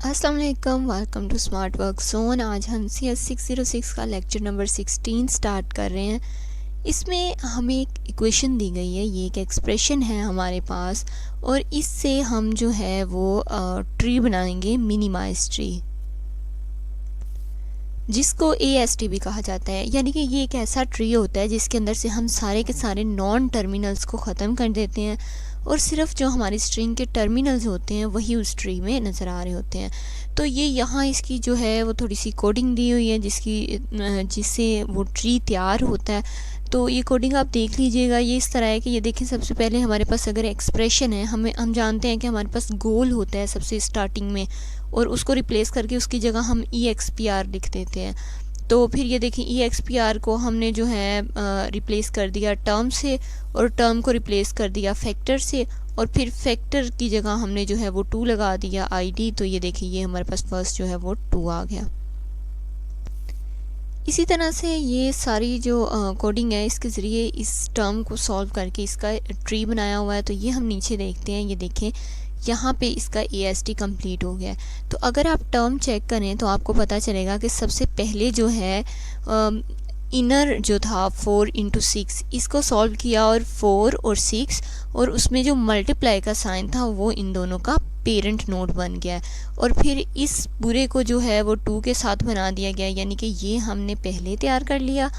अस्सलाम वालेकुम, welcome to smart work zone. आज हम CS 606 का लेक्चर नंबर 16 स्टार्ट कर रहे हैं। इसमें हमें एक इक्वेशन दी गई है, ये एक एक्सप्रेशन है हमारे पास, और इससे हम जो है वो ट्री बनाएंगे, मिनिमाइज ट्री, जिसको AST भी कहा जाता है। यानी कि ये एक ऐसा ट्री होता है जिसके अंदर से हम सारे के सारे नॉन टर्मिनल्स को ख़त्म कर देते हैं और सिर्फ जो हमारी स्ट्रिंग के टर्मिनल्स होते हैं वही उस ट्री में नज़र आ रहे होते हैं। तो ये यहाँ इसकी जो है वो थोड़ी सी कोडिंग दी हुई है जिससे वो ट्री तैयार होता है। तो ये कोडिंग आप देख लीजिएगा। ये इस तरह है कि ये देखें, सबसे पहले हमारे पास अगर एक्सप्रेशन है, हम जानते हैं कि हमारे पास गोल होता है सबसे स्टार्टिंग में, और उसको रिप्लेस करके उसकी जगह हम EXPR लिख देते हैं। तो फिर ये देखें, EXPR को हमने जो है रिप्लेस कर दिया टर्म से, और टर्म को रिप्लेस कर दिया फैक्टर से, और फिर फैक्टर की जगह हमने जो है वो 2 लगा दिया ID। तो ये देखिए, ये हमारे पास फर्स्ट जो है वो 2 आ गया। इसी तरह से ये सारी जो कोडिंग है, इसके ज़रिए इस टर्म को सॉल्व करके इसका ट्री बनाया हुआ है। तो ये हम नीचे देखते हैं, ये देखें यहाँ पे इसका AST कंप्लीट हो गया है। तो अगर आप टर्म चेक करें तो आपको पता चलेगा कि सबसे पहले जो है इनर जो था 4 × 6, इसको सॉल्व किया, और 4 और 6, और उसमें जो मल्टीप्लाई का साइन था वो इन दोनों का पेरेंट नोड बन गया, और फिर इस पूरे को जो है वो 2 के साथ बना दिया गया। यानी कि ये हमने पहले तैयार कर लिया।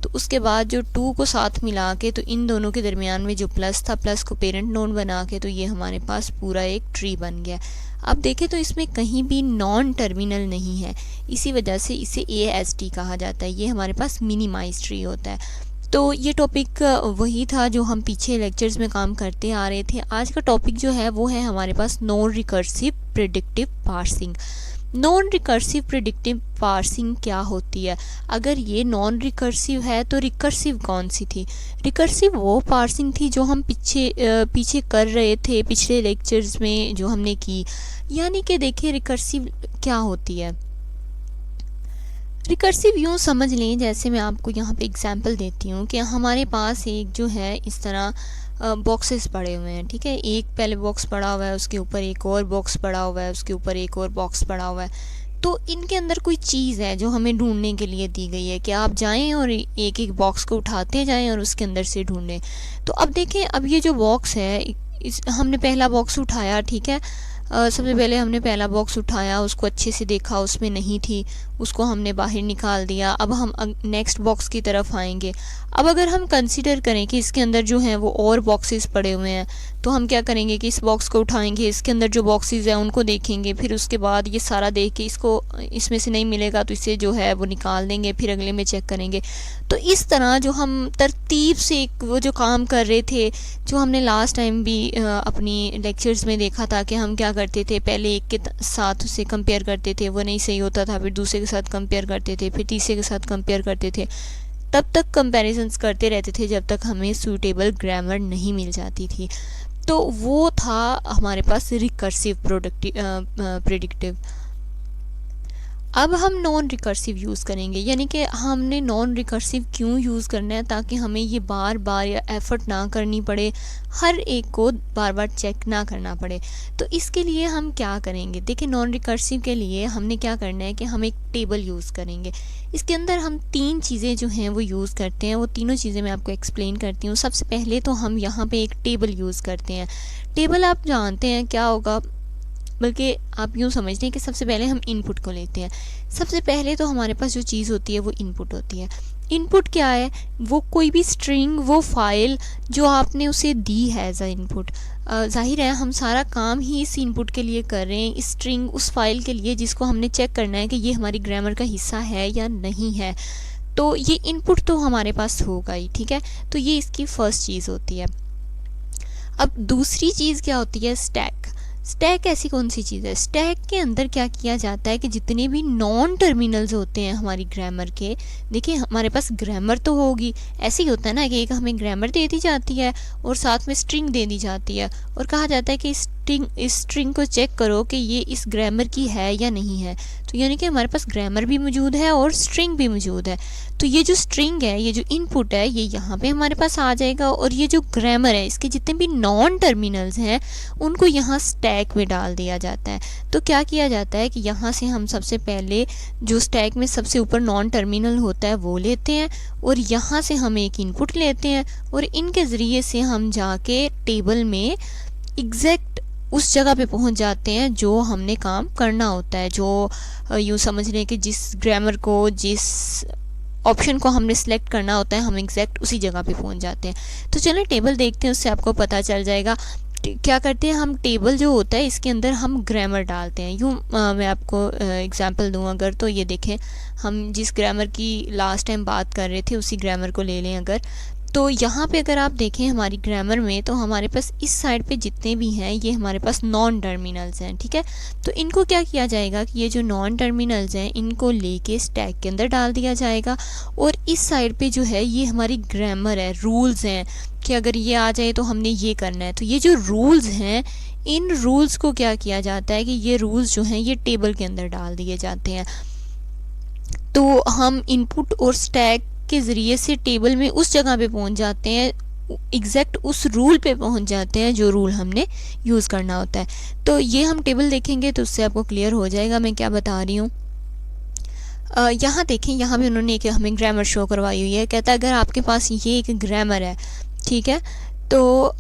तो उसके बाद जो 2 को साथ मिला के, तो इन दोनों के दरमियान में जो प्लस था, प्लस को पेरेंट नोड बना के, तो ये हमारे पास पूरा एक ट्री बन गया। अब देखें तो इसमें कहीं भी नॉन टर्मिनल नहीं है, इसी वजह से इसे AST कहा जाता है। ये हमारे पास मिनिमाइज ट्री होता है। तो ये टॉपिक वही था जो हम पीछे लेक्चर्स में काम करते आ रहे थे। आज का टॉपिक जो है वो है हमारे पास non recursive predictive parsing. Non recursive predictive parsing क्या होती है? अगर ये नॉन रिकर्सिव है तो रिकर्सिव कौन सी थी? रिकर्सिव वो पार्सिंग थी जो हम पीछे कर रहे थे पिछले लेक्चर्स में जो हमने की। यानी कि देखिए, रिकर्सिव क्या होती है। रिकर्सिव यूँ समझ लें, जैसे मैं आपको यहाँ पे एग्जांपल देती हूँ कि हमारे पास एक जो है इस तरह बॉक्सेस पड़े हुए हैं, ठीक है। एक पहले बॉक्स पड़ा हुआ है, उसके ऊपर एक और बॉक्स पड़ा हुआ है, उसके ऊपर एक और बॉक्स पड़ा हुआ है। तो इनके अंदर कोई चीज़ है जो हमें ढूंढने के लिए दी गई है कि आप जाएं और एक एक बॉक्स को उठाते जाएं और उसके अंदर से ढूंढें। तो अब देखें, अब ये जो बॉक्स है, हमने पहला बॉक्स उठाया, ठीक है। सबसे पहले हमने पहला बॉक्स उठाया, उसको अच्छे से देखा, उसमें नहीं थी, उसको हमने बाहर निकाल दिया। अब हम नेक्स्ट बॉक्स की तरफ आएंगे। अब अगर हम कंसीडर करें कि इसके अंदर जो हैं वो और बॉक्सेस पड़े हुए हैं, तो हम क्या करेंगे कि इस बॉक्स को उठाएंगे, इसके अंदर जो बॉक्सेस हैं उनको देखेंगे, फिर उसके बाद ये सारा देख के इसको इसमें से नहीं मिलेगा तो इसे जो है वो निकाल देंगे, फिर अगले में चेक करेंगे। तो इस तरह जो हम तरतीब से वो जो काम कर रहे थे, जो हमने लास्ट टाइम भी अपनी लेक्चर्स में देखा था कि हम क्या करते थे, पहले एक के साथ उसे कंपेयर करते थे, वो नहीं सही होता था, फिर दूसरे के साथ कंपेयर करते थे, फिर तीसरे के साथ कंपेयर करते थे। तब तक कंपैरिजंस करते रहते थे जब तक हमें सूटेबल ग्रामर नहीं मिल जाती थी। तो वो था हमारे पास रिकर्सिव प्रेडिक्टिव। अब हम नॉन रिकर्सिव यूज़ करेंगे। यानी कि हमने नॉन रिकर्सिव क्यों यूज़ करना है? ताकि हमें ये बार बार या एफ़र्ट ना करनी पड़े, हर एक को बार बार चेक ना करना पड़े। तो इसके लिए हम क्या करेंगे? देखिए, नॉन रिकर्सिव के लिए हमने क्या करना है कि हम एक टेबल यूज़ करेंगे। इसके अंदर हम 3 चीज़ें जो हैं वो यूज़ करते हैं। वो तीनों चीज़ें मैं आपको एक्सप्लेन करती हूँ। सबसे पहले तो हम यहाँ पे एक टेबल यूज़ करते हैं। टेबल आप जानते हैं क्या होगा, बल्कि आप यूँ समझते हैं कि सबसे पहले हम इनपुट को लेते हैं। सबसे पहले तो हमारे पास जो चीज़ होती है वो इनपुट होती है। इनपुट क्या है? वो कोई भी स्ट्रिंग, वो फाइल जो आपने उसे दी है एज अ इनपुट। जाहिर है हम सारा काम ही इस इनपुट के लिए कर रहे हैं, इस स्ट्रिंग, उस फाइल के लिए जिसको हमने चेक करना है कि ये हमारी ग्रामर का हिस्सा है या नहीं है। तो ये इनपुट तो हमारे पास होगा ही, ठीक है। तो ये इसकी फर्स्ट चीज़ होती है। अब दूसरी चीज़ क्या होती है? स्टैक। स्टैक ऐसी कौन सी चीज़ है? स्टैक के अंदर क्या किया जाता है कि जितने भी नॉन टर्मिनल्स होते हैं हमारी ग्रामर के, देखिए हमारे पास ग्रामर तो होगी, ऐसे ही होता है ना कि एक हमें ग्रामर दे दी जाती है और साथ में स्ट्रिंग दे दी जाती है, और कहा जाता है कि इस स्ट्रिंग को चेक करो कि ये इस ग्रामर की है या नहीं है। तो यानी कि हमारे पास ग्रामर भी मौजूद है और स्ट्रिंग भी मौजूद है। तो ये जो स्ट्रिंग है, ये जो इनपुट है, ये यहाँ पे हमारे पास आ जाएगा, और ये जो ग्रामर है, इसके जितने भी नॉन टर्मिनल्स हैं उनको यहाँ स्टैक स्टैक में डाल दिया जाता है। तो क्या किया जाता है कि यहाँ से हम सबसे पहले जो स्टैक में सबसे ऊपर नॉन टर्मिनल होता है वो लेते हैं, और यहाँ से हम एक इनपुट लेते हैं, और इनके ज़रिए से हम जाके टेबल में एग्जैक्ट उस जगह पे पहुंच जाते हैं जो हमने काम करना होता है, जो यूँ समझ लें कि जिस ग्रामर को, जिस ऑप्शन को हमने सेलेक्ट करना होता है, हम एग्जैक्ट उसी जगह पे पहुंच जाते हैं। तो चलिए टेबल देखते हैं, उससे आपको पता चल जाएगा। क्या करते हैं हम, टेबल जो होता है इसके अंदर हम ग्रामर डालते हैं। यूँ मैं आपको एग्जांपल दूँ अगर, तो ये देखें, हम जिस ग्रामर की लास्ट टाइम बात कर रहे थे उसी ग्रामर को ले लें अगर, तो यहाँ पे अगर आप देखें हमारी ग्रामर में, तो हमारे पास इस साइड पे जितने भी हैं ये हमारे पास नॉन टर्मिनल्स हैं, ठीक है। तो इनको क्या किया जाएगा कि ये जो नॉन टर्मिनल्स हैं इनको लेके स्टैक के अंदर डाल दिया जाएगा, और इस साइड पे जो है ये हमारी ग्रामर है, रूल्स हैं कि अगर ये आ जाए तो हमने ये करना है। तो ये जो रूल्स हैं, इन रूल्स को क्या किया जाता है कि ये रूल्स जो हैं ये टेबल के अंदर डाल दिए जाते हैं। तो हम इनपुट और स्टैक के ज़रिए से टेबल में उस जगह पे पहुंच जाते हैं, एग्जैक्ट उस रूल पे पहुंच जाते हैं जो रूल हमने यूज़ करना होता है। तो ये हम टेबल देखेंगे तो उससे आपको क्लियर हो जाएगा मैं क्या बता रही हूँ। यहाँ देखें, यहाँ भी उन्होंने एक हमें ग्रामर शो करवाई हुई है। कहता है अगर आपके पास ये एक ग्रामर है, ठीक है, तो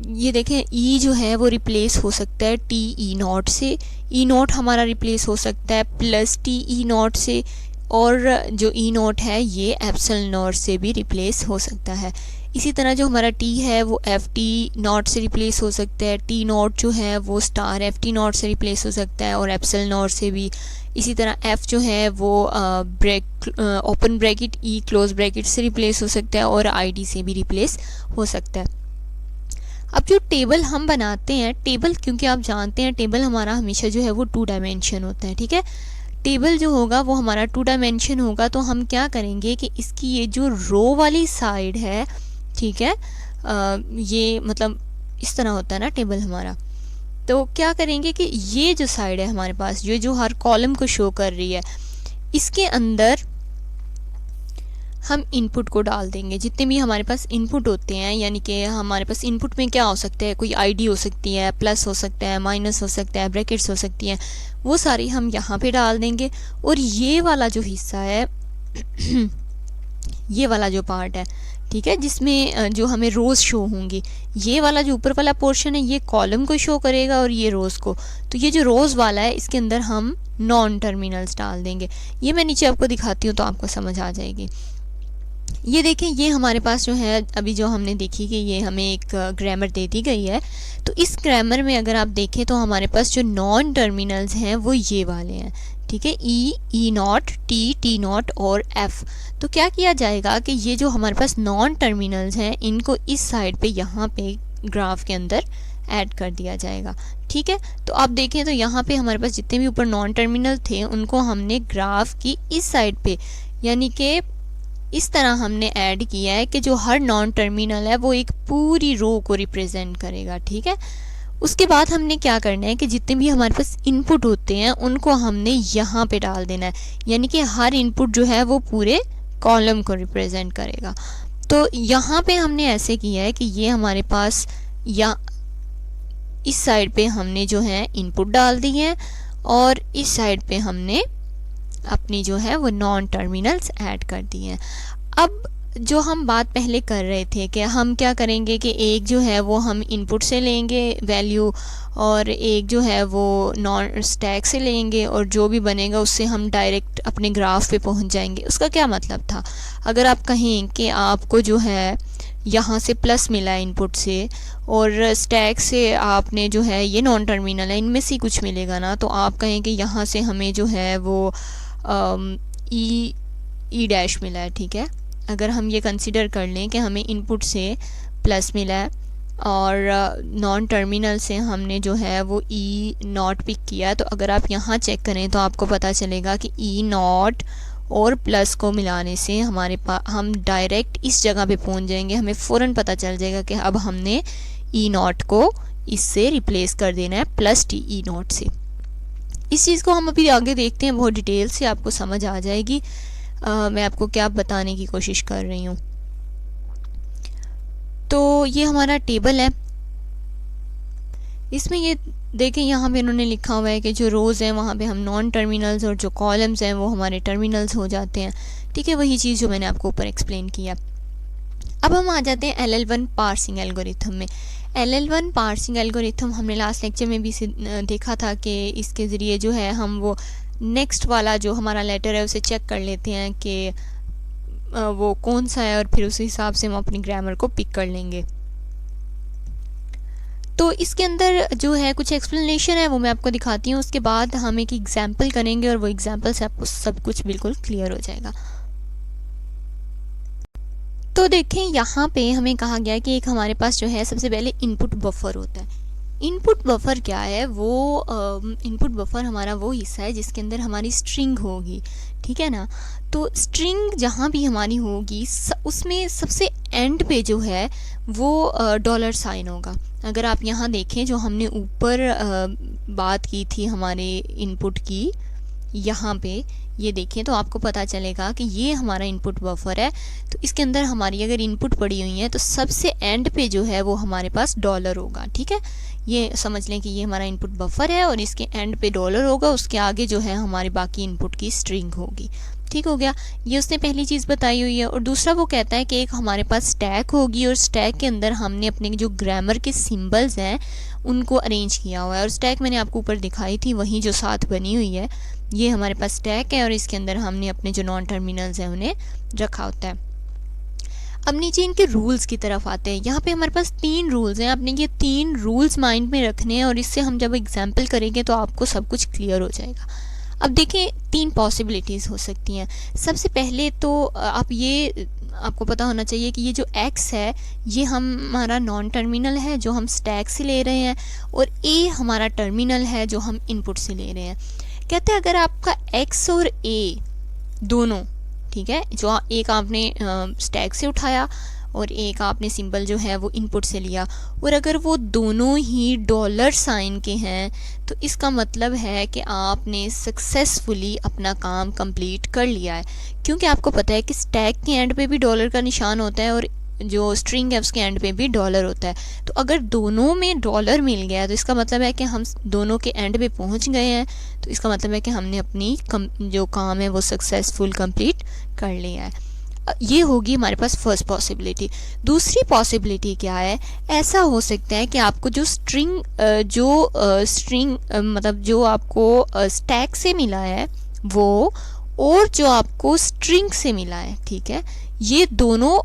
ये देखें ई जो है वो रिप्लेस हो सकता है टी ई नॉट से, ई नॉट हमारा रिप्लेस हो सकता है प्लस टी ई नॉट से, और जो ई नॉट है ये एप्सिलॉन नॉट से भी रिप्लेस हो सकता है। इसी तरह जो हमारा टी है वो एफ टी नॉट से रिप्लेस हो सकता है, टी नॉट जो है वो स्टार एफ टी नॉट से रिप्लेस हो सकता है, और एप्सिलॉन नॉट से भी। इसी तरह एफ जो है वो open bracket E close bracket से रिप्लेस हो सकता है, और आई डी से भी रिप्लेस हो सकता है। अब जो टेबल हम बनाते हैं, टेबल क्योंकि आप जानते हैं टेबल हमारा हमेशा जो है वो 2 डायमेंशन होता है, ठीक है। टेबल जो होगा वो हमारा 2 डायमेंशन होगा, तो हम क्या करेंगे कि इसकी ये जो रो वाली साइड है, ठीक है, ये मतलब इस तरह होता है ना टेबल हमारा, तो क्या करेंगे कि ये जो साइड है हमारे पास, ये जो हर कॉलम को शो कर रही है, इसके अंदर हम इनपुट को डाल देंगे। जितने भी हमारे पास इनपुट होते हैं, यानी कि हमारे पास इनपुट में क्या हो सकता है, कोई आईडी हो सकती है, प्लस हो सकता है, माइनस हो सकता है, ब्रैकेट्स हो सकती हैं, वो सारी हम यहाँ पे डाल देंगे। और ये वाला जो हिस्सा है ये वाला जो पार्ट है, ठीक है, जिसमें जो हमें रोज़ शो होंगी, ये वाला जो ऊपर वाला पोर्शन है ये कॉलम को शो करेगा और ये रोज़ को। तो ये जो रोज़ वाला है इसके अंदर हम नॉन टर्मिनल्स डाल देंगे। ये मैं नीचे आपको दिखाती हूँ तो आपको समझ आ जाएगी। ये देखें, ये हमारे पास जो है अभी जो हमने देखी कि ये हमें एक ग्रामर दे दी गई है। तो इस ग्रामर में अगर आप देखें तो हमारे पास जो नॉन टर्मिनल्स हैं वो ये वाले हैं, ठीक है, ई, ई नॉट, टी, टी नॉट और एफ। तो क्या किया जाएगा कि ये जो हमारे पास नॉन टर्मिनल्स हैं इनको इस साइड पे यहाँ पे ग्राफ के अंदर ऐड कर दिया जाएगा, ठीक है। तो आप देखें तो यहाँ पे हमारे पास जितने भी ऊपर नॉन टर्मिनल थे उनको हमने ग्राफ की इस साइड पे, यानी कि इस तरह हमने ऐड किया है कि जो हर नॉन टर्मिनल है वो एक पूरी रो को रिप्रेजेंट करेगा, ठीक है। उसके बाद हमने क्या करना है कि जितने भी हमारे पास इनपुट होते हैं उनको हमने यहाँ पे डाल देना है, यानी कि हर इनपुट जो है वो पूरे कॉलम को रिप्रेजेंट करेगा। तो यहाँ पे हमने ऐसे किया है कि ये हमारे पास या इस साइड पे हमने जो है इनपुट डाल दी है, और इस साइड पे हमने अपनी जो है वो नॉन टर्मिनल्स ऐड कर दिए हैं। अब जो हम बात पहले कर रहे थे कि हम क्या करेंगे कि एक जो है वो हम इनपुट से लेंगे वैल्यू, और एक जो है वो नॉन स्टैक से लेंगे, और जो भी बनेगा उससे हम डायरेक्ट अपने ग्राफ पे पहुंच जाएंगे। उसका क्या मतलब था, अगर आप कहें कि आपको जो है यहाँ से प्लस मिला है इनपुट से, और स्टैक से आपने जो है ये नॉन टर्मिनल है, इनमें से कुछ मिलेगा ना, तो आप कहें कि यहाँ से हमें जो है वो ई डैश मिला है, ठीक है। अगर हम ये कंसिडर कर लें कि हमें इनपुट से प्लस मिला है और नॉन टर्मिनल से हमने जो है वो ई नॉट पिक किया, तो अगर आप यहाँ चेक करें तो आपको पता चलेगा कि ई नॉट और प्लस को मिलाने से हमारे पास हम डायरेक्ट इस जगह पे पहुँच जाएंगे। हमें फ़ौरन पता चल जाएगा कि अब हमने ई नॉट को इससे रिप्लेस कर देना है प्लस टी ई नॉट से। इस चीज़ को हम अभी आगे देखते हैं, बहुत डिटेल से आपको समझ आ जाएगी मैं आपको क्या बताने की कोशिश कर रही हूँ। तो ये हमारा टेबल है, इसमें ये देखें यहाँ पे इन्होंने लिखा हुआ है कि जो रोज़ हैं वहाँ पे हम नॉन टर्मिनल्स और जो कॉलम्स हैं वो हमारे टर्मिनल्स हो जाते हैं। ठीक है, वही चीज़ जो मैंने आपको ऊपर एक्सप्लेन किया। अब हम आ जाते हैं LL1 पार्सिंग एल्गोरिथम में। LL1 पार्सिंग एल्गोरिथम हमने लास्ट लेक्चर में भी देखा था कि इसके ज़रिए जो है हम वो नेक्स्ट वाला जो हमारा लेटर है उसे चेक कर लेते हैं कि वो कौन सा है, और फिर उस हिसाब से हम अपनी ग्रामर को पिक कर लेंगे। तो इसके अंदर जो है कुछ एक्सप्लेनेशन है वो मैं आपको दिखाती हूँ, उसके बाद हम एक एग्जाम्पल करेंगे और वो एग्जाम्पल से आपको सब कुछ बिल्कुल क्लियर हो जाएगा। तो देखें यहाँ पे हमें कहा गया कि एक हमारे पास जो है सबसे पहले इनपुट बफर होता है। इनपुट बफर क्या है? वो इनपुट बफर हमारा वो हिस्सा है जिसके अंदर हमारी स्ट्रिंग होगी, ठीक है ना। तो स्ट्रिंग जहाँ भी हमारी होगी उसमें सबसे एंड पे जो है वो डॉलर साइन होगा। अगर आप यहाँ देखें जो हमने ऊपर बात की थी हमारे इनपुट की, यहाँ पे ये देखें तो आपको पता चलेगा कि ये हमारा इनपुट बफर है। तो इसके अंदर हमारी अगर इनपुट पड़ी हुई है तो सबसे एंड पे जो है वो हमारे पास डॉलर होगा, ठीक है। ये समझ लें कि ये हमारा इनपुट बफर है और इसके एंड पे डॉलर होगा, उसके आगे जो है हमारी बाकी इनपुट की स्ट्रिंग होगी। ठीक हो गया, ये उसने पहली चीज़ बताई हुई है। और दूसरा वो कहता है कि एक हमारे पास स्टैक होगी और स्टैक के अंदर हमने अपने जो ग्रामर के सिंबल्स हैं उनको अरेंज किया हुआ है। और स्टैक मैंने आपको ऊपर दिखाई थी, वहीं जो साथ बनी हुई है, ये हमारे पास स्टैक है और इसके अंदर हमने अपने जो नॉन टर्मिनल्स हैं उन्हें रखा होता है। अब नीचे इनके रूल्स की तरफ आते हैं। यहाँ पे हमारे पास 3 रूल्स हैं, आपने ये 3 रूल्स माइंड में रखने हैं और इससे हम जब एग्जाम्पल करेंगे तो आपको सब कुछ क्लियर हो जाएगा। अब देखिए 3 पॉसिबिलिटीज़ हो सकती हैं। सबसे पहले तो आपको पता होना चाहिए कि ये जो x है ये हमारा नॉन टर्मिनल है जो हम स्टैक से ले रहे हैं, और a हमारा टर्मिनल है जो हम इनपुट से ले रहे हैं। कहते हैं अगर आपका x और a दोनों, ठीक है, जो एक आपने स्टैक से उठाया और एक आपने सिंबल जो है वो इनपुट से लिया, और अगर वो दोनों ही डॉलर साइन के हैं तो इसका मतलब है कि आपने सक्सेसफुली अपना काम कंप्लीट कर लिया है। क्योंकि आपको पता है कि स्टैक के एंड पे भी डॉलर का निशान होता है और जो स्ट्रिंग है उसके एंड पे भी डॉलर होता है। तो अगर दोनों में डॉलर मिल गया तो इसका मतलब है कि हम दोनों के एंड पे पहुंच गए हैं। तो इसका मतलब है कि हमने अपनी जो काम है वो सक्सेसफुल कंप्लीट कर लिया है। ये होगी हमारे पास फर्स्ट पॉसिबिलिटी। दूसरी पॉसिबिलिटी क्या है? ऐसा हो सकता है कि आपको जो स्ट्रिंग मतलब जो आपको स्टैक से मिला है वो, और जो आपको स्ट्रिंग से मिला है, ठीक है, ये दोनों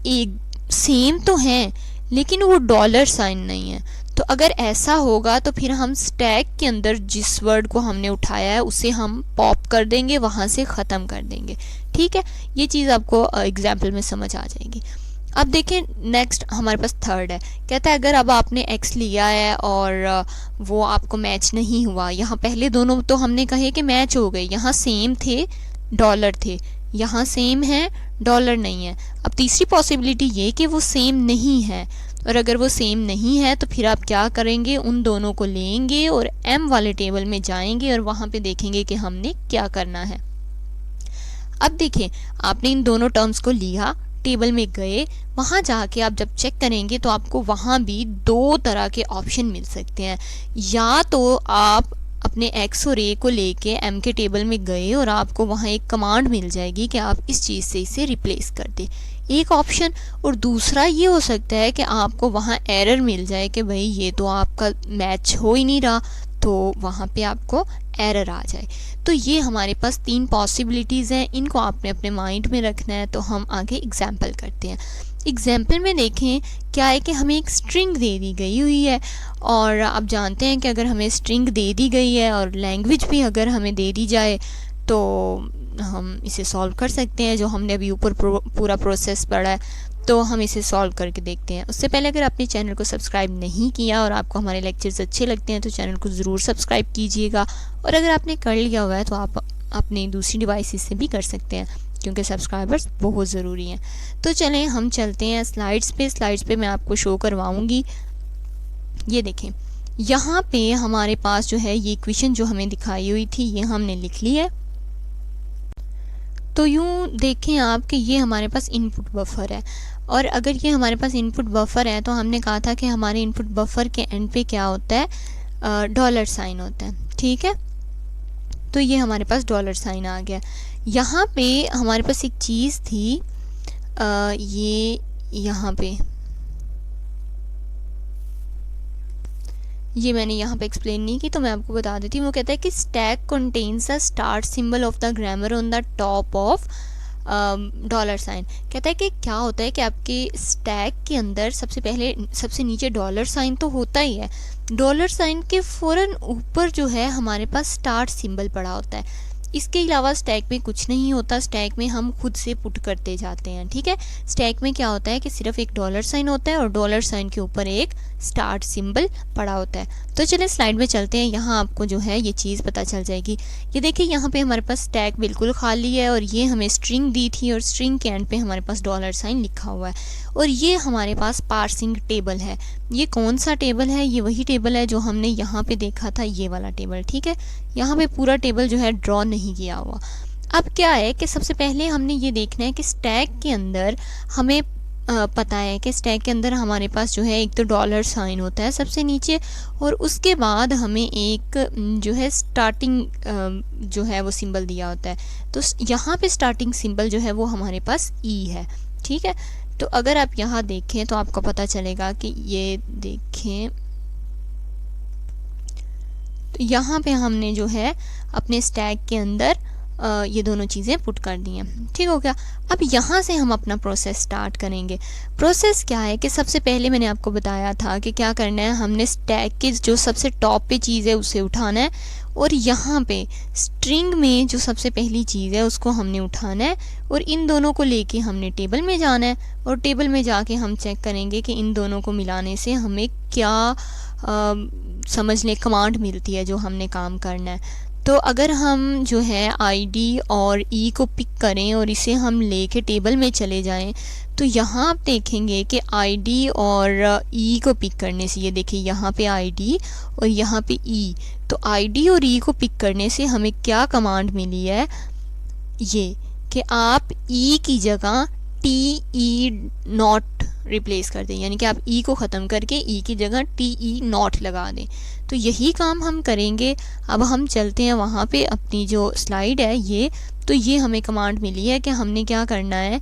एक सेम तो हैं लेकिन वो डॉलर साइन नहीं है। तो अगर ऐसा होगा तो फिर हम स्टैक के अंदर जिस वर्ड को हमने उठाया है उसे हम पॉप कर देंगे, वहाँ से ख़त्म कर देंगे, ठीक है। ये चीज़ आपको एग्जाम्पल में समझ आ जाएगी। अब देखें नेक्स्ट हमारे पास थर्ड है। कहता है अगर अब आपने x लिया है और वो आपको मैच नहीं हुआ, यहाँ पहले दोनों तो हमने कहे कि मैच हो गए, यहाँ सेम थे, डॉलर थे, यहाँ सेम है, डॉलर नहीं है। अब तीसरी पॉसिबिलिटी ये कि वो सेम नहीं है, और अगर वो सेम नहीं है तो फिर आप क्या करेंगे, उन दोनों को लेंगे और m वाले टेबल में जाएंगे और वहाँ पे देखेंगे कि हमने क्या करना है। अब देखें आपने इन दोनों टर्म्स को लिया, टेबल में गए, वहाँ जाके आप जब चेक करेंगे तो आपको वहाँ भी 2 तरह के ऑप्शन मिल सकते हैं। या तो आप अपने x और a को लेके m के टेबल में गए और आपको वहाँ एक कमांड मिल जाएगी कि आप इस चीज़ से इसे रिप्लेस कर दें, एक ऑप्शन। और दूसरा ये हो सकता है कि आपको वहाँ एरर मिल जाए कि भाई ये तो आपका मैच हो ही नहीं रहा, तो वहाँ पे आपको एरर आ जाए। तो ये हमारे पास 3 पॉसिबिलिटीज़ हैं, इनको आपने अपने माइंड में रखना है। तो हम आगे एग्जाम्पल करते हैं। एग्जाम्पल में देखें क्या है कि हमें एक स्ट्रिंग दे दी गई हुई है, और आप जानते हैं कि अगर हमें स्ट्रिंग दे दी गई है और लैंग्वेज भी अगर हमें दे दी जाए तो हम इसे सॉल्व कर सकते हैं। जो हमने अभी ऊपर पूरा प्रोसेस पढ़ा है तो हम इसे सॉल्व करके देखते हैं। उससे पहले अगर आपने चैनल को सब्सक्राइब नहीं किया और आपको हमारे लेक्चर्स अच्छे लगते हैं तो चैनल को ज़रूर सब्सक्राइब कीजिएगा, और अगर आपने कर लिया हुआ है तो आप अपनी दूसरी डिवाइस से भी कर सकते हैं, क्योंकि सब्सक्राइबर्स बहुत ज़रूरी हैं। तो चलें हम चलते हैं स्लाइड्स पे मैं आपको शो करवाऊँगी। ये देखें यहाँ पे हमारे पास जो है ये इक्वेशन जो हमें दिखाई हुई थी ये हमने लिख ली है। तो यूँ देखें आप कि ये हमारे पास इनपुट बफर है, और अगर ये हमारे पास इनपुट बफर है तो हमने कहा था कि हमारे इनपुट बफर के एंड पे क्या होता है, डॉलर साइन होता है, ठीक है। तो ये हमारे पास डॉलर साइन आ गया। यहाँ पे हमारे पास एक चीज़ थी, ये यहाँ पे, ये मैंने यहाँ पे एक्सप्लेन नहीं की तो मैं आपको बता देती हूँ। वो कहता है कि stack contains the start symbol of the grammar on the top of dollar sign. कहता है कि क्या होता है कि आपके स्टैक के अंदर सबसे पहले सबसे नीचे डॉलर साइन तो होता ही है, डॉलर साइन के फ़ौरन ऊपर जो है हमारे पास स्टार्ट सिंबल पड़ा होता है। इसके अलावा स्टैक में कुछ नहीं होता, स्टैक में हम खुद से पुट करते जाते हैं, ठीक है। स्टैक में क्या होता है कि सिर्फ एक डॉलर साइन होता है और डॉलर साइन के ऊपर एक स्टार्ट सिंबल पड़ा होता है। तो चलिए स्लाइड में चलते हैं, यहाँ आपको जो है ये चीज़ पता चल जाएगी। ये देखिए यहाँ पे हमारे पास स्टैक बिल्कुल खाली है और ये हमें स्ट्रिंग दी थी और स्ट्रिंग के एंड पे हमारे पास डॉलर साइन लिखा हुआ है और ये हमारे पास पार्सिंग टेबल है। ये कौन सा टेबल है? ये वही टेबल है जो हमने यहाँ पे देखा था, ये वाला टेबल, ठीक है। यहाँ पे पूरा टेबल जो है ड्रॉ नहीं किया हुआ। अब क्या है कि सबसे पहले हमने ये देखना है कि स्टैक के अंदर हमें पता है कि स्टैक के अंदर हमारे पास जो है एक तो डॉलर साइन होता है सबसे नीचे और उसके बाद हमें एक जो है स्टार्टिंग जो है वो सिंबल दिया होता है। तो यहाँ पे स्टार्टिंग सिंबल जो है वो हमारे पास ई है, ठीक है। तो अगर आप यहाँ देखें तो आपको पता चलेगा कि ये देखें, तो यहाँ पे हमने जो है अपने स्टैक के अंदर ये दोनों चीज़ें पुट कर दी हैं, ठीक हो गया। अब यहाँ से हम अपना प्रोसेस स्टार्ट करेंगे। प्रोसेस क्या है कि सबसे पहले मैंने आपको बताया था कि क्या करना है, हमने स्टैक के जो सबसे टॉप पे चीज़ है उसे उठाना है और यहाँ पे स्ट्रिंग में जो सबसे पहली चीज़ है उसको हमने उठाना है और इन दोनों को लेके हमने टेबल में जाना है और टेबल में जाके हम चेक करेंगे कि इन दोनों को मिलाने से हमें क्या समझ लें कमांड मिलती है जो हमने काम करना है। तो अगर हम जो है आईडी और ई को पिक करें और इसे हम लेके टेबल में चले जाएं तो यहाँ आप देखेंगे कि आईडी और ई को पिक करने से, ये देखिए यहाँ पे आईडी और यहाँ पे ई, तो आईडी और ई को पिक करने से हमें क्या कमांड मिली है, ये कि आप ई की जगह टी ई नॉट रिप्लेस कर दें, यानी कि आप ई को ख़त्म करके ई की जगह टी ई नॉट लगा दें। तो यही काम हम करेंगे। अब हम चलते हैं वहाँ पे, अपनी जो स्लाइड है ये, तो ये हमें कमांड मिली है कि हमने क्या करना है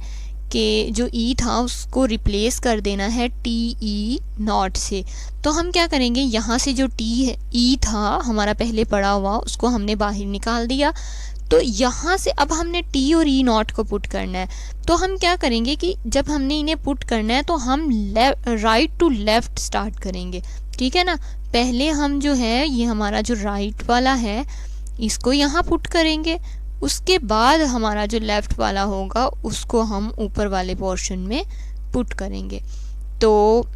कि जो ई था उसको रिप्लेस कर देना है टी ई नॉट से। तो हम क्या करेंगे, यहाँ से जो टी ई था हमारा पहले पड़ा हुआ उसको हमने बाहर निकाल दिया। तो यहाँ से अब हमने टी और ई नॉट को पुट करना है। तो हम क्या करेंगे कि जब हमने इन्हें पुट करना है तो हम राइट टू लेफ़्ट स्टार्ट करेंगे, ठीक है ना। पहले हम जो है ये हमारा जो राइट वाला है इसको यहाँ पुट करेंगे, उसके बाद हमारा जो लेफ़्ट वाला होगा उसको हम ऊपर वाले पोर्शन में पुट करेंगे। तो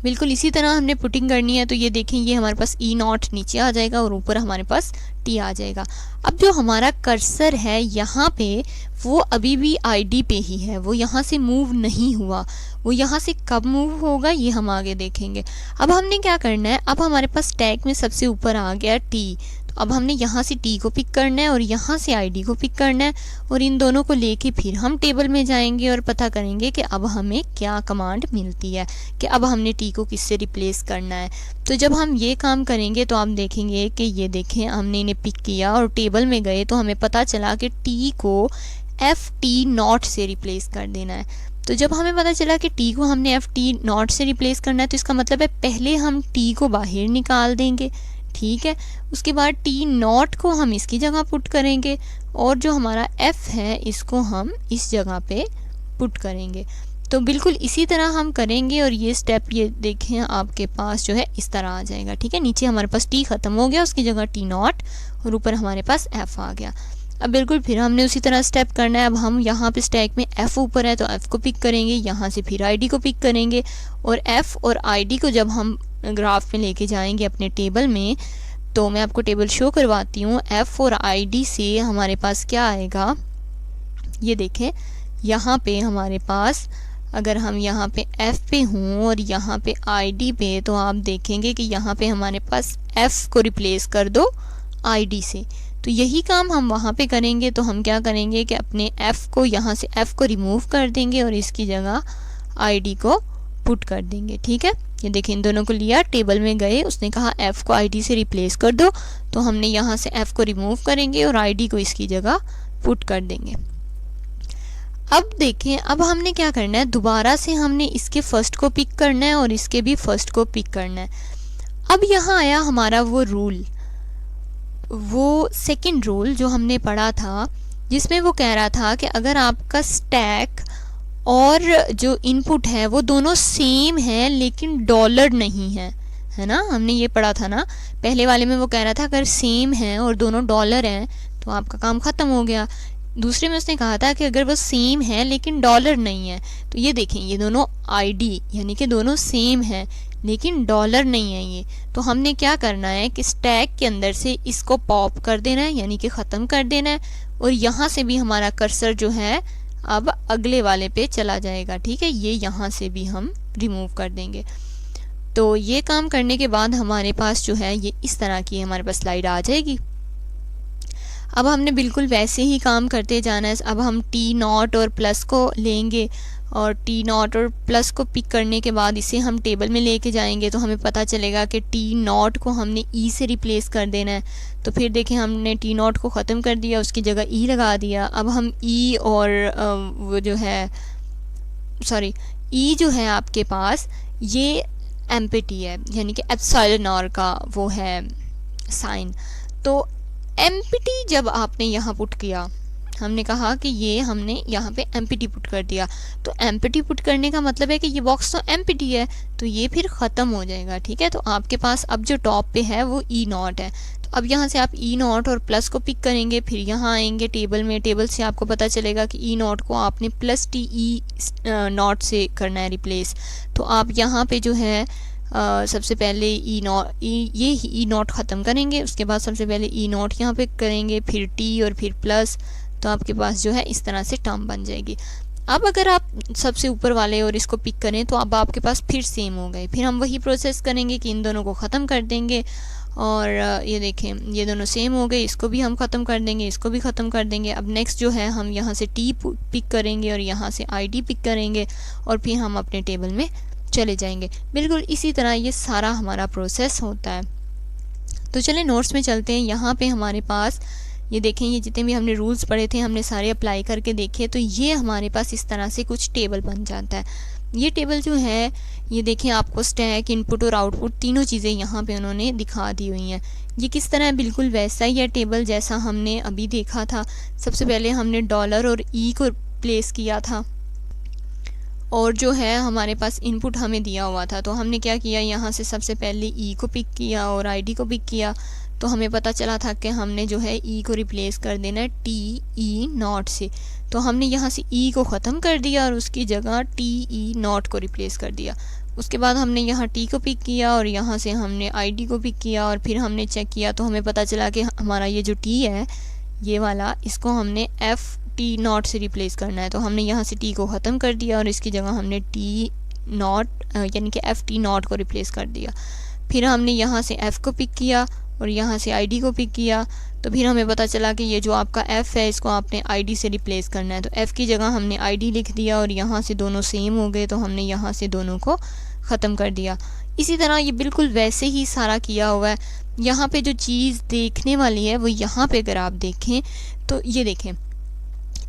बिल्कुल इसी तरह हमने पुटिंग करनी है। तो ये देखें, ये हमारे पास ई नॉट नीचे आ जाएगा और ऊपर हमारे पास टी आ जाएगा। अब जो हमारा कर्सर है यहाँ पे वो अभी भी आईडी पे ही है, वो यहाँ से मूव नहीं हुआ। वो यहाँ से कब मूव होगा ये हम आगे देखेंगे। अब हमने क्या करना है, अब हमारे पास टैग में सबसे ऊपर आ गया टी, तो अब हमने यहाँ से टी को पिक करना है और यहाँ से आईडी को पिक करना है और इन दोनों को लेके फिर हम टेबल में जाएंगे और पता करेंगे कि अब हमें क्या कमांड मिलती है, कि अब हमने टी को किससे रिप्लेस करना है। तो जब हम ये काम करेंगे तो आप देखेंगे कि ये देखें, हमने इन्हें पिक किया और टेबल में गए तो हमें पता चला कि टी को एफ टी नॉट से रिप्लेस कर देना है। तो जब हमें पता चला कि टी को हमने एफ टी नॉट से रिप्लेस करना है तो इसका मतलब है पहले हम टी को बाहर निकाल देंगे, ठीक है। उसके बाद टी नॉट को हम इसकी जगह पुट करेंगे और जो हमारा एफ़ है इसको हम इस जगह पे पुट करेंगे। तो बिल्कुल इसी तरह हम करेंगे और ये स्टेप ये देखें आपके पास जो है इस तरह आ जाएगा, ठीक है। नीचे हमारे पास टी ख़त्म हो गया, उसकी जगह टी नॉट और ऊपर हमारे पास एफ़ आ गया। अब बिल्कुल फिर हमने उसी तरह स्टेप करना है। अब हम यहाँ पे स्टैक में एफ़ ऊपर है तो एफ़ को पिक करेंगे, यहाँ से फिर आईडी को पिक करेंगे और एफ़ और आईडी को जब हम ग्राफ में लेके जाएंगे अपने टेबल में, तो मैं आपको टेबल शो करवाती हूँ। एफ़ और आईडी से हमारे पास क्या आएगा, ये देखें यहाँ पे हमारे पास, अगर हम यहाँ पे एफ़ पे हूँ और यहाँ पे आईडी पे, तो आप देखेंगे कि यहाँ पे हमारे पास एफ़ को रिप्लेस कर दो आईडी से। तो यही काम हम वहाँ पे करेंगे। तो हम क्या करेंगे कि अपने एफ़ को यहाँ से एफ़ को रिमूव कर देंगे और इसकी जगह आईडी को पुट कर देंगे। ठीक है, ये देखिए इन दोनों को लिया, टेबल में गए, उसने कहा एफ़ को आईडी से रिप्लेस कर दो, तो हमने यहाँ से एफ़ को रिमूव करेंगे और आईडी को इसकी जगह पुट कर देंगे। अब देखें, अब हमने क्या करना है, दोबारा से हमने इसके फर्स्ट को पिक करना है और इसके भी फर्स्ट को पिक करना है। अब यहाँ आया हमारा वो रूल, वो सेकंड रूल जो हमने पढ़ा था, जिसमें वो कह रहा था कि अगर आपका स्टैक और जो इनपुट है वो दोनों सेम है लेकिन डॉलर नहीं है ना, हमने ये पढ़ा था ना पहले वाले में। वो कह रहा था अगर सेम है और दोनों डॉलर हैं तो आपका काम ख़त्म हो गया। दूसरे में उसने कहा था कि अगर वो सेम है लेकिन डॉलर नहीं है, तो ये देखें ये दोनों आईडी यानी कि दोनों सेम है लेकिन डॉलर नहीं है ये, तो हमने क्या करना है कि स्टैक के अंदर से इसको पॉप कर देना है यानी कि ख़त्म कर देना है, और यहाँ से भी हमारा कर्सर जो है अब अगले वाले पे चला जाएगा। ठीक है, ये यहाँ से भी हम रिमूव कर देंगे। तो ये काम करने के बाद हमारे पास जो है ये इस तरह की हमारे पास स्लाइड आ जाएगी। अब हमने बिल्कुल वैसे ही काम करते जाना है। अब हम टी नॉट और प्लस को लेंगे और टी नॉट और प्लस को पिक करने के बाद इसे हम टेबल में लेके जाएंगे, तो हमें पता चलेगा कि टी नॉट को हमने ई से रिप्लेस कर देना है। तो फिर देखें हमने टी नॉट को ख़त्म कर दिया, उसकी जगह ई लगा दिया। अब हम ई और वो जो है सॉरी ई जो है आपके पास ये एम्प्टी है यानी कि एप्सिलॉन आर का वो है साइन। तो एम्प्टी जब आपने यहाँ पुट किया, हमने कहा कि ये हमने यहाँ पे एम्प्टी पुट कर दिया, तो एम्प्टी पुट करने का मतलब है कि ये बॉक्स तो एम्प्टी है, तो ये फिर ख़त्म हो जाएगा। ठीक है, तो आपके पास अब जो टॉप पे है वो ई नॉट है, तो अब यहाँ से आप ई नॉट और प्लस को पिक करेंगे, फिर यहाँ आएंगे टेबल में, टेबल से आपको पता चलेगा कि ई नॉट को आपने प्लस टी ई नॉट से करना है रिप्लेस। तो आप यहाँ पे जो है सबसे पहले ये ई नॉट ख़त्म करेंगे, उसके बाद सबसे पहले ई नॉट यहाँ पे करेंगे, फिर टी और फिर प्लस, तो आपके पास जो है इस तरह से टर्म बन जाएगी। अब अगर आप सबसे ऊपर वाले और इसको पिक करें तो अब आपके पास फिर सेम हो गए। फिर हम वही प्रोसेस करेंगे कि इन दोनों को ख़त्म कर देंगे, और ये देखें ये दोनों सेम हो गए, इसको भी हम ख़त्म कर देंगे, इसको भी ख़त्म कर देंगे। अब नेक्स्ट जो है हम यहाँ से टी पिक करेंगे और यहाँ से आईडी पिक करेंगे और फिर हम अपने टेबल में चले जाएंगे। बिल्कुल इसी तरह ये सारा हमारा प्रोसेस होता है। तो चलें नोट्स में चलते हैं। यहाँ पे हमारे पास ये देखें, ये जितने भी हमने रूल्स पढ़े थे हमने सारे अप्लाई करके देखे, तो ये हमारे पास इस तरह से कुछ टेबल बन जाता है। ये टेबल जो है ये देखें आपको स्टैक, इनपुट और आउटपुट तीनों चीज़ें यहाँ पे उन्होंने दिखा दी हुई हैं। ये किस तरह है, बिल्कुल वैसा ही है टेबल जैसा हमने अभी देखा था। सबसे पहले हमने डॉलर और ई को प्लेस किया था, और जो है हमारे पास इनपुट हमें दिया हुआ था, तो हमने क्या किया, यहाँ से सबसे पहले ई को पिक किया और आईडी को पिक किया। तो हमें पता चला था कि हमने जो है ई को रिप्लेस कर देना है टी ई नॉट से, तो हमने यहाँ से ई को ख़त्म कर दिया और उसकी जगह टी ई नॉट को रिप्लेस कर दिया। उसके बाद हमने यहाँ टी को पिक किया और यहाँ से हमने आईडी को पिक किया, और फिर हमने चेक किया तो हमें पता चला कि हमारा ये जो टी है ये वाला, इसको हमने एफ़ टी नॉट से रिप्लेस करना है। तो हमने यहाँ से टी को ख़त्म कर दिया और इसकी जगह हमने टी नॉट यानी कि एफ़ टी नॉट को रिप्लेस कर दिया। फिर हमने यहाँ से एफ़ को पिक किया और यहाँ से आईडी को पिक किया, तो फिर हमें पता चला कि ये जो आपका एफ़ है इसको आपने आईडी से रिप्लेस करना है। तो एफ़ की जगह हमने आईडी लिख दिया और यहाँ से दोनों सेम हो गए, तो हमने यहाँ से दोनों को ख़त्म कर दिया। इसी तरह ये बिल्कुल वैसे ही सारा किया हुआ है। यहाँ पे जो चीज़ देखने वाली है वो यहाँ पे अगर आप देखें तो ये देखें,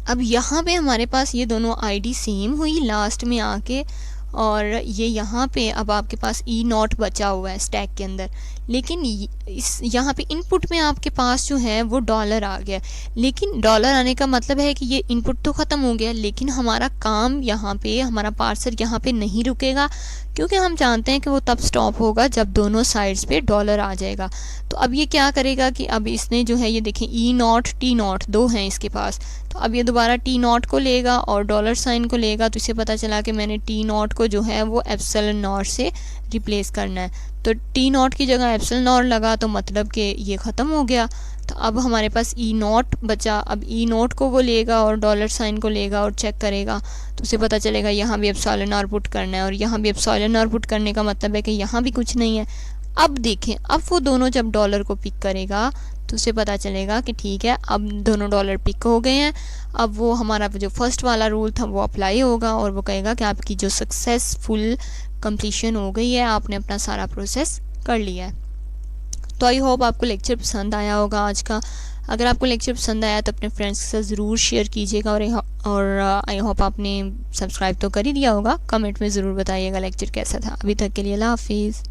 अब यहाँ पे हमारे पास ये दोनों आईडी सेम हुई लास्ट में आके, और ये यहाँ पे अब आपके पास ई नॉट बचा हुआ है स्टैक के अंदर, लेकिन इस यहाँ पे इनपुट में आपके पास जो है वो डॉलर आ गया। लेकिन डॉलर आने का मतलब है कि ये इनपुट तो ख़त्म हो गया, लेकिन हमारा काम यहाँ पे, हमारा पार्सर यहाँ पे नहीं रुकेगा, क्योंकि हम जानते हैं कि वो तब स्टॉप होगा जब दोनों साइड्स पे डॉलर आ जाएगा। तो अब ये क्या करेगा कि अब इसने जो है ये देखें ई नॉट टी नॉट दो हैं इसके पास, तो अब ये दोबारा टी नॉट को लेगा और डॉलर साइन को लेगा, तो इसे पता चला कि मैंने टी नॉट को जो है वो एप्सिलॉन नॉट से रिप्लेस करना है। तो टी नॉट की जगह एप्सिलॉन नॉट लगा, तो मतलब कि ये ख़त्म हो गया। तो अब हमारे पास ई नॉट बचा, अब ई नॉट को वो लेगा और डॉलर साइन को लेगा और चेक करेगा, तो उसे पता चलेगा यहाँ भी एप्सिलॉन नॉट पुट करना है, और यहाँ भी एप्सिलॉन नॉट पुट करने का मतलब है कि यहाँ भी कुछ नहीं है। अब देखें, अब वो दोनों जब डॉलर को पिक करेगा तो उसे पता चलेगा कि ठीक है अब दोनों डॉलर पिक हो गए हैं। अब वो हमारा जो फर्स्ट वाला रूल था वो अप्लाई होगा और वो कहेगा कि आपकी जो सक्सेसफुल कंप्लीशन हो गई है, आपने अपना सारा प्रोसेस कर लिया है। तो आई होप आपको लेक्चर पसंद आया होगा आज का। अगर आपको लेक्चर पसंद आया तो अपने फ्रेंड्स के साथ ज़रूर शेयर कीजिएगा और आई होप आपने सब्सक्राइब तो कर ही दिया होगा। कमेंट में ज़रूर बताइएगा लेक्चर कैसा था। अभी तक के लिए अल्लाह हाफिज़।